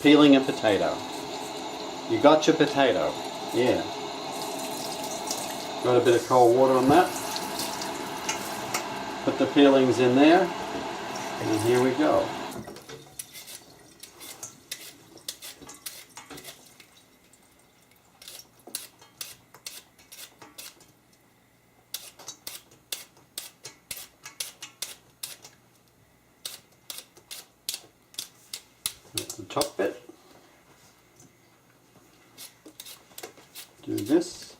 peeling a potato. You got your potato. Yeah. Got a bit of cold water on that. Put the peelings in there. And here we go. That's the top bit. Do this.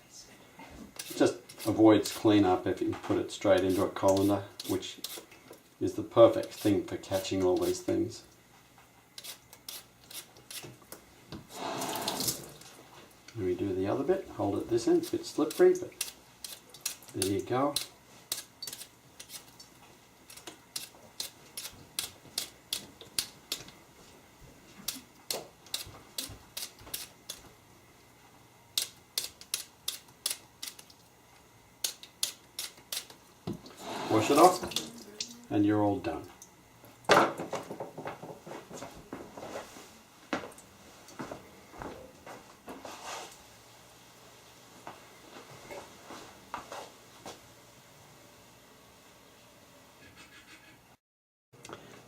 It just avoids cleanup if you put it straight into a colander, which is the perfect thing for catching all these things. And we do the other bit. Hold it this end. It's a bit slippery, but there you go. Wash it off, and you're all done.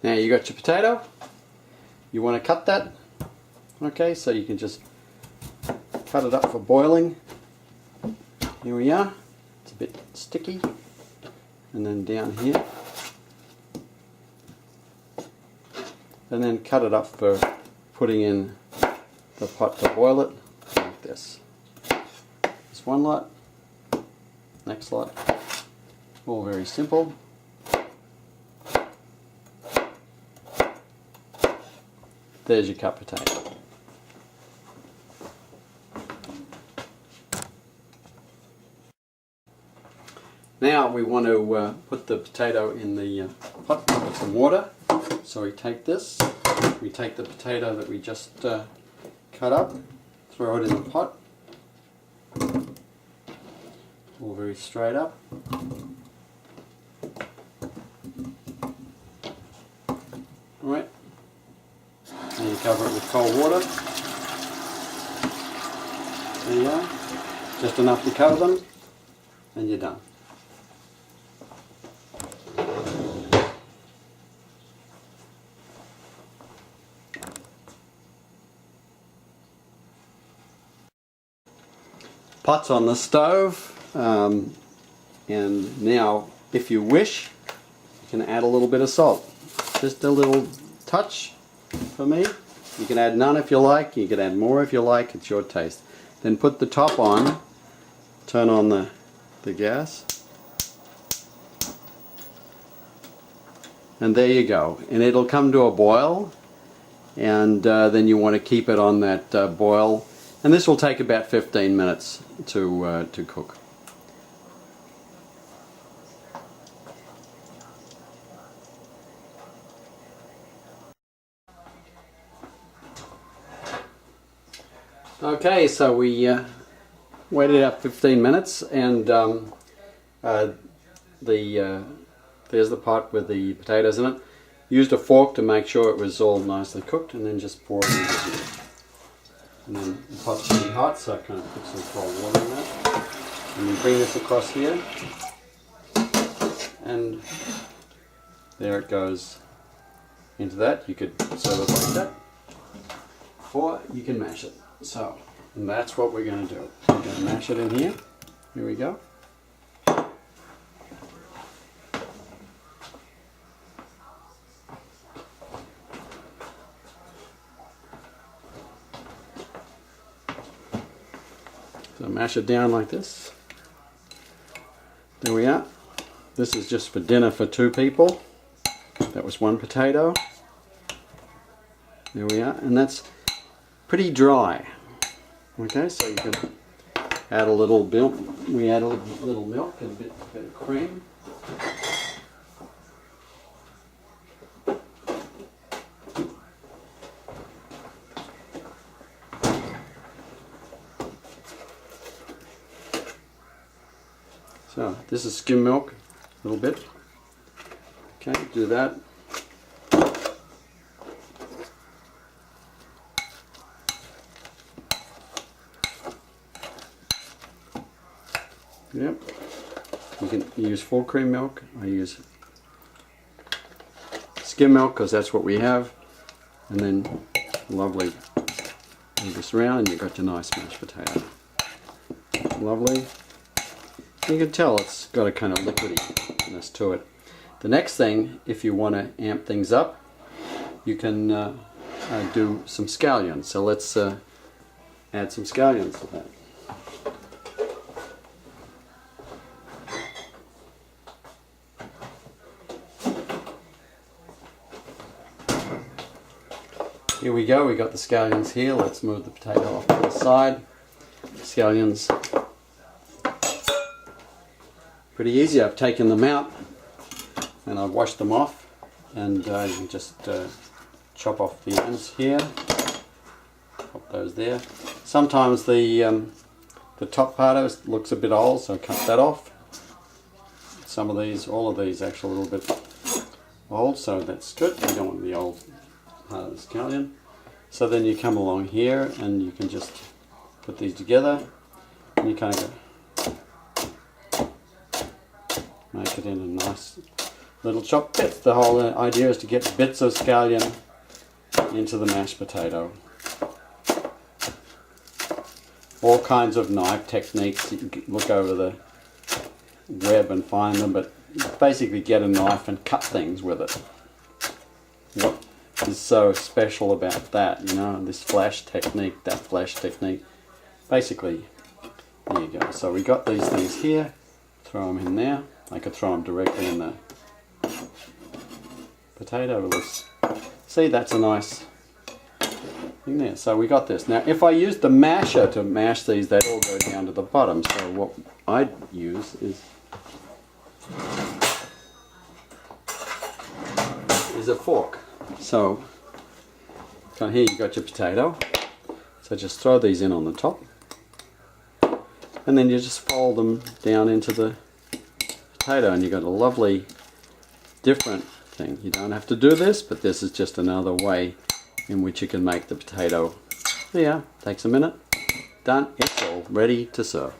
Now you got your potato. You want to cut that. Okay, so you can just cut it up for boiling. Here we are. It's a bit sticky. And then down here, and then cut it up for putting in the pot to boil it, like this. This one lot, next lot, all very simple. There's your cut potato. Now we want to put the potato in the pot with some water. So we take this, we take the potato that we just cut up, throw it in the pot, all very straight up. Alright, and you cover it with cold water. There you are, just enough to cover them, and you're done. Pot's on the stove, and now if you wish you can add a little bit of salt, just a little touch for me. You can add none if you like, you can add more if you like, it's your taste. Then put the top on, turn on the gas, and there you go, and it'll come to a boil, and then you want to keep it on that boil. And this will take about 15 minutes to cook. Okay, so we waited up 15 minutes, and there's the pot with the potatoes in it. Used a fork to make sure it was all nicely cooked, and then just pour it into here. And then the pot's pretty hot, so I kind of put some cold water in that. And you bring this across here, and there it goes into that. You could serve it like that, or you can mash it. So, and that's what we're going to do. We're going to mash it in here. Here we go. So mash it down like this. There we are. This is just for dinner for 2 people. That was 1 potato. There we are, and that's pretty dry. Okay, so you can add a little milk. We add a little milk and a bit of cream. So this is skim milk, a little bit. Okay, do that. Yep. You can use full cream milk. I use skim milk because that's what we have. And then lovely, move this around and you've got your nice mashed potato. Lovely. You can tell it's got a kind of liquidiness to it. The next thing, if you want to amp things up, you can do some scallions. So let's add some scallions to that. Here we go, we got the scallions here. Let's move the potato off to the side. Scallions, pretty easy. I've taken them out and I've washed them off, and you can just chop off the ends here. Pop those there. Sometimes the top part of it looks a bit old, so cut that off. Some of these, all of these, actually a little bit old, so that's good. We don't want the old part of the scallion. So then you come along here and you can just put these together and you kind of go, make it in a nice little chopped bits. The whole idea is to get bits of scallion into the mashed potato. All kinds of knife techniques, you can look over the web and find them, but basically get a knife and cut things with it. What is so special about that, you know, this flash technique, that flash technique. Basically, there you go. So we got these things here, throw them in there. I could throw them directly in the potato. Let's see, that's a nice thing there. So we got this. Now if I use the masher to mash these, they'd all go down to the bottom. So what I'd use is a fork. So here you got your potato. So just throw these in on the top, and then you just fold them down into the potato, and you got a lovely different thing. You don't have to do this, but this is just another way in which you can make the potato. Yeah, takes a minute. Done. It's all ready to serve.